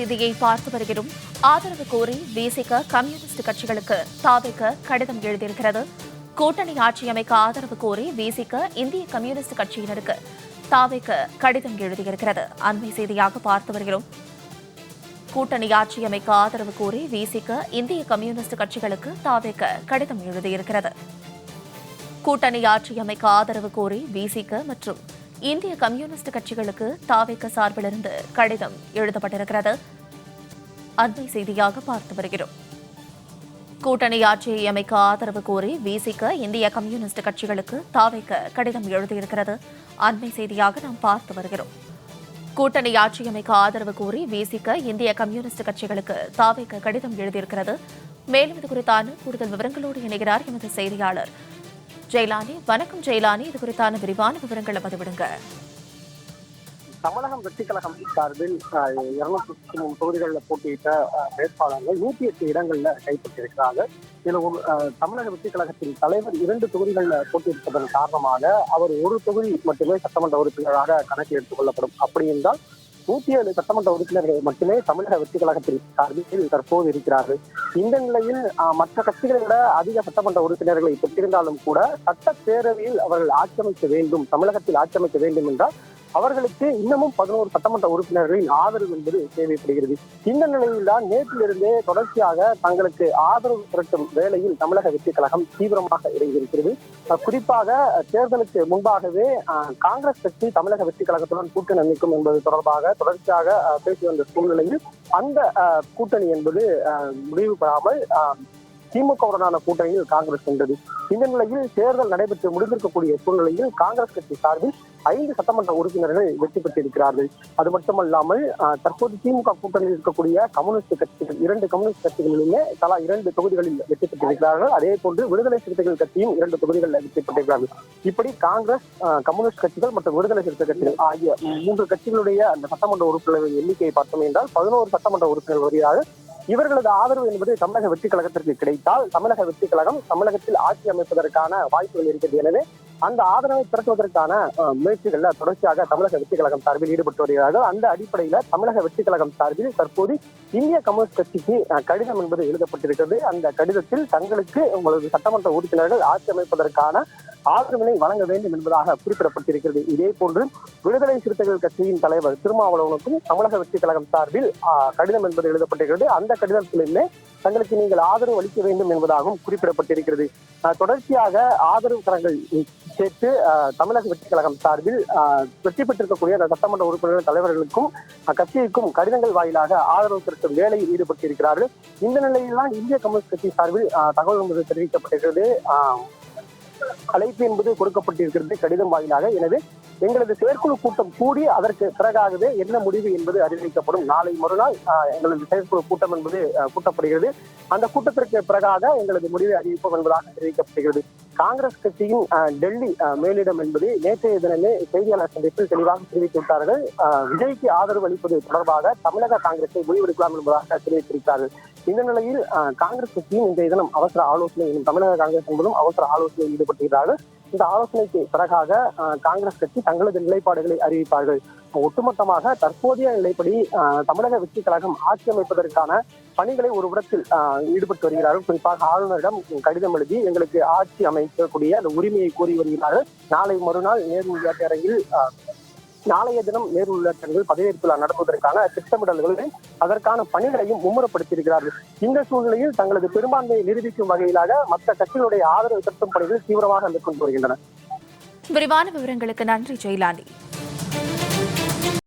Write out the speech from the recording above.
செய்தியை பார்த்து வருகிறோம். ஆதரவு கோரி விசிக கம்யூனிஸ்ட் கட்சிகளுக்கு தாவேக கடிதம் எழுதியிருக்கிறது. கூட்டணி ஆட்சி அமைக்க ஆதரவு கோரி விசிக இந்திய கம்யூனிஸ்ட் கட்சியினருக்கு தாவேக கடிதம் எழுதியிருக்கிறது. அண்மை செய்தியாக பார்த்து வருகிறோம். கூட்டணி ஆட்சி அமைக்க ஆதரவு கோரி விசிக இந்திய கம்யூனிஸ்ட் கட்சிகளுக்கு தாவேக கடிதம் எழுதியிருக்கிறது. கூட்டணி ஆட்சி அமைக்க ஆதரவு கோரி விசிக மற்றும் இந்திய கம்யூனிஸ்ட் கட்சிகளுக்கு தாவேக சார்பிலிருந்து கடிதம் எழுதப்பட்டிருக்கிறது. அண்மை செய்தியாக பார்த்து வருகிறோம். கூட்டணி ஆட்சியை அமைக்க ஆதரவு கோரி விசிக இந்திய கம்யூனிஸ்ட் கட்சிகளுக்கு தாவேக கடிதம் எழுதியிருக்கிறது. அண்மை செய்தியாக நாம் பார்த்து வருகிறோம். கூட்டணி ஆட்சி அமைக்க ஆதரவு கோரி விசிக இந்திய கம்யூனிஸ்ட் கட்சிகளுக்கு தாவேக கடிதம் எழுதியிருக்கிறது. மேலும் இது குறித்தான கூடுதல் விவரங்களோடு இணைகிறார் எமது செய்தியாளர் ஜெயலானி. வணக்கம் ஜெயலானி, இது குறித்தான விரிவான விவரங்களை பதிவிடுங்க. தமிழகம் வெற்றி கழகம் சார்பில் 203 தொகுதிகளில் போட்டியிட்ட வேட்பாளர்கள் 108 இடங்கள்ல கைப்பற்றியிருக்கிறார்கள். இதுல ஒரு தமிழக வெற்றி கழகத்தின் தலைவர் 2 தொகுதிகளில் போட்டியிட்டதன் காரணமாக அவர் ஒரு தொகுதி மட்டுமே சட்டமன்ற உறுப்பினராக கணக்கில் எடுத்துக் கொள்ளப்படும். அப்படி என்றால் 107 சட்டமன்ற உறுப்பினர்கள் மட்டுமே தமிழக வெற்றி கழகத்தின் சார்பில் தற்போது இருக்கிறார்கள். இந்த நிலையில் மற்ற கட்சிகளை விட அதிக சட்டமன்ற உறுப்பினர்களை பெற்றிருந்தாலும் கூட சட்டப்பேரவையில் அவர்கள் ஆட்சி அமைக்க வேண்டும், தமிழகத்தில் ஆட்சி அமைக்க வேண்டும் என்றால் அவர்களுக்கு இன்னமும் 11 சட்டமன்ற உறுப்பினர்களின் ஆதரவு என்பது தேவைப்படுகிறது. இந்த நிலையில்தான் நேற்றிலிருந்தே தொடர்ச்சியாக தங்களுக்கு ஆதரவு திரட்டும் வேளையில் தமிழக வெற்றி கழகம் தீவிரமாக இறங்கியிருக்கிறது. குறிப்பாக தேர்தலுக்கு முன்பாகவே காங்கிரஸ் கட்சி தமிழக வெற்றி கழகத்துடன் கூட்டணி அமைக்கும் என்பது தொடர்பாக தொடர்ச்சியாக பேசி வந்த சூழ்நிலையில் அந்த கூட்டணி என்பது முடிவு பெறாமல் திமுகவுடனான கூட்டணியில் காங்கிரஸ் சென்றது. இந்த நிலையில் தேர்தல் நடைபெற்று முடிந்திருக்கக்கூடிய சூழ்நிலையில் காங்கிரஸ் கட்சி சார்பில் 5 சட்டமன்ற உறுப்பினர்கள் வெற்றி பெற்றிருக்கிறார்கள். அது மட்டுமல்லாமல் தற்போது திமுக கூட்டணியில் இருக்கக்கூடிய கம்யூனிஸ்ட் கட்சிகள் 2 கம்யூனிஸ்ட் கட்சிகளிலுமே தலா 2 தொகுதிகளில் வெற்றி பெற்றிருக்கிறார்கள். அதே போன்று விடுதலை சிறுத்தைகள் கட்சியும் 2 தொகுதிகளில் வெற்றி பெற்றிருக்கிறார்கள். இப்படி காங்கிரஸ், கம்யூனிஸ்ட் கட்சிகள் மற்றும் விடுதலை சிறுத்தை கட்சிகள் ஆகிய 3 கட்சிகளுடைய அந்த சட்டமன்ற உறுப்பினர்களின் எண்ணிக்கையை பார்த்தோம் என்றால் 11 சட்டமன்ற உறுப்பினர்கள் வருகிறார்கள். இவர்களது ஆதரவு என்பது தமிழக வெற்றி கழகத்திற்கு கிடைத்தால் தமிழக வெற்றி கழகம் தமிழகத்தில் ஆட்சி அமைப்பதற்கான வாய்ப்புகள் இருக்கிறது. எனவே அந்த ஆதரவை திரட்டுவதற்கான முயற்சிகள்ல தொடர்ச்சியாக தமிழக வெற்றி கழகம் சார்பில் ஈடுபட்டு வருகிறார்கள். அந்த அடிப்படையில தமிழக வெற்றி கழகம் சார்பில் தற்போது இந்திய கம்யூனிஸ்ட் கட்சிக்கு கடிதம் என்பது எழுதப்பட்டிருக்கிறது. அந்த கடிதத்தில் தங்களுக்கு உங்களது சட்டமன்ற உறுப்பினர்கள் ஆட்சி அமைப்பதற்கான ஆதரவினை வழங்க வேண்டும் என்பதாக குறிப்பிடப்பட்டிருக்கிறது. இதே போன்று விடுதலை சிறுத்தைகள் கட்சியின் தலைவர் திருமாவளவனுக்கும் தமிழக வெற்றி கழகம் சார்பில் கடிதம் என்பது எழுதப்பட்டிருக்கிறது. அந்த கடிதத்திலுமே தங்களுக்கு நீங்கள் ஆதரவு அளிக்க வேண்டும் என்பதாகவும் குறிப்பிடப்பட்டிருக்கிறது. தொடர்ச்சியாக ஆதரவு கரங்கள் சேர்த்து தமிழக வெற்றி கழகம் சார்பில் வெற்றி பெற்றிருக்கக்கூடிய அந்த சட்டமன்ற உறுப்பினர்கள் தலைவர்களுக்கும் கட்சிக்கும் கடிதங்கள் வாயிலாக ஆதரவு திரட்டும் வேலையில் ஈடுபட்டிருக்கிறார்கள். இந்த நிலையில்தான் இந்திய கம்யூனிஸ்ட் கட்சி சார்பில் தகவல் என்பது தெரிவிக்கப்பட்டிருக்கிறது. அழைப்பு என்பது கொடுக்கப்பட்டிருக்கிறது கடிதம் வாயிலாக. எனவே எங்களது செயற்குழு கூட்டம் கூடி அதற்கு பிறகாகவே என்ன முடிவு என்பது அறிவிக்கப்படும். நாளை மறுநாள் எங்களது செயற்குழு கூட்டம் என்பது கூட்டப்படுகிறது. அந்த கூட்டத்திற்கு பிறகாக எங்களது முடிவை அறிவிப்போம் என்பதாக தெரிவிக்கப்படுகிறது. காங்கிரஸ் கட்சியின் டெல்லி மேலிடம் என்பது நேற்றைய தினமே செய்தியாளர் சந்திப்பில் தெளிவாக தெரிவித்துவிட்டார்கள். விஜய்க்கு ஆதரவு அளிப்பது தொடர்பாக தமிழக காங்கிரஸை முடிவெடுக்கலாம் என்பதாக தெரிவித்திருக்கிறார்கள். இந்த நிலையில் காங்கிரஸ் கட்சியும் இன்றைய தினம் அவசர ஆலோசனை, தமிழக காங்கிரஸ் என்பதும் அவசர ஆலோசனையில் ஈடுபட்டிருக்கிறார்கள். இந்த ஆலோசனைக்கு பிறகாக காங்கிரஸ் கட்சி தங்களது நிலைப்பாடுகளை அறிவிப்பார்கள். ஒட்டுமொத்தமாக தற்போதைய நிலைப்படி தமிழக வெற்றி கழகம் ஆட்சி அமைப்பதற்கான பணிகளை ஒரு இடத்தில் ஈடுபட்டு வருகிறார்கள். குறிப்பாக ஆளுநரிடம் கடிதம் எழுதி எங்களுக்கு ஆட்சி அமைக்கக்கூடிய அந்த உரிமையை கோரி வருகிறார்கள். நாளை மறுநாள் நேரு விளையாட்டு அரங்கில் நாளைய தினம் நேரு உள்ளாட்சிகள் பதவியேற்பு விழா நடத்துவதற்கான திட்டமிடல்களுடன் அதற்கான பணிகளையும் மும்முரப்படுத்தியிருக்கிறார்கள். இந்த சூழ்நிலையில் தங்களது பெரும்பான்மையை நிரூபிக்கும் வகையிலாக மற்ற கட்சிகளுடைய ஆதரவு திரட்டும் பணிகள் தீவிரமாக மேற்கொண்டு வருகின்றன. விரிவான விவரங்களுக்கு நன்றி ஜெயலானி.